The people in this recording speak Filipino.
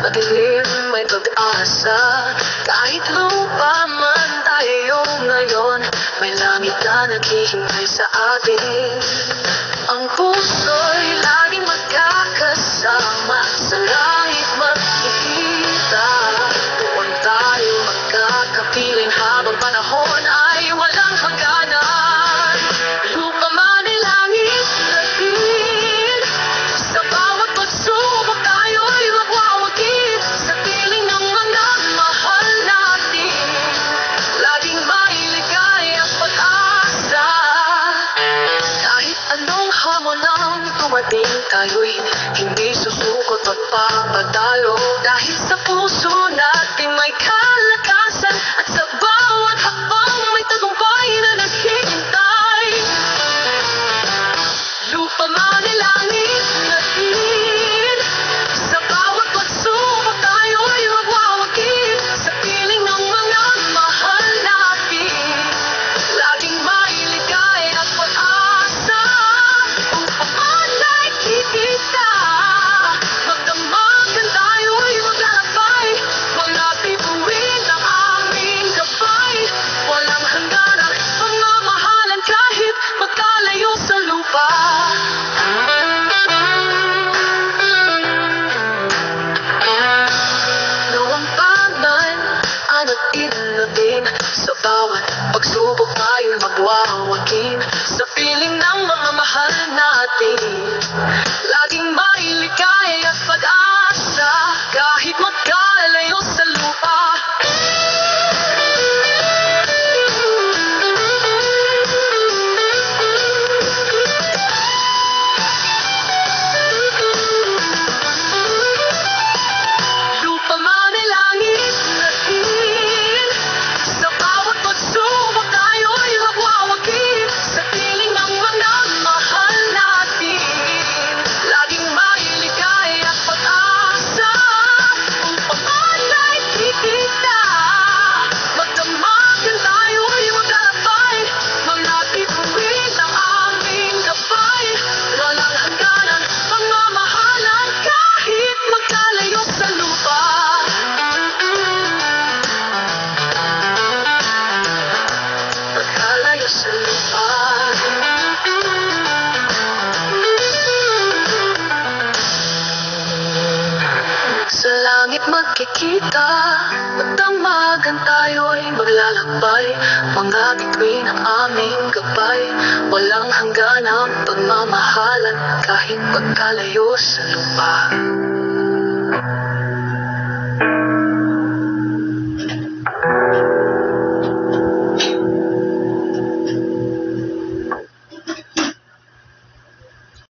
madilim may pag-asa. Kahit lupa man tayo ngayon, may langit na naghihintay sa atin. Ang puso'y laging magkakasama, sa langit magkikita. Doon tayo magkakapiling habang panahon ay walang hangganan. Lupa man ay langit natin, sa bawat pagsubok tayo'y magwawagit. Sa piling ng mga mahal natin, laging may ligayang pag-asa. Kahit anong hamon ang dumating, tayo'y hindi susukot at papadalo. Dahil sa puso natin may kalakasan, at sa bawat hakbang may tagumpay na naghihintay. Lupa man ay langit natin, sa bawat pagsubok tayo'y magwawagit. Sa piling ng mga mahal natin, laging may ligaya at pag-asa. Upang mana'y kikita, magdamagan tayo'y maglalakbay. Mga bituin ang aming gabay, walang hangganan pagmamahalan kahit magkalayo sa lupa. Noong paman ang nag-inabing, sa bawat pagsubok tayo'y magwawagin. Sa piling ng mga mahal natin, laging may ligaya at pag-asa kahit magkalayo sa lupa. Lupa man ay langit natin, sa bawat pagsubok tayo'y magwawagit. Sa piling ng mga mahal natin, laging may ligaya at pag-asa. Upang mana'y kikita, magdamagan tayo'y maglalakbay. Mga bituin ang aming gabay, walang hangganan pagmamahalan kahit magkalayo sa lupa. Magkalayo sa lupa. Sa langit magkikita, magdamagan tayo'y maglalakbay. Mga bituin ang aming gabay, walang hangganang pagmamahalan kahit magkalayo sa lupa.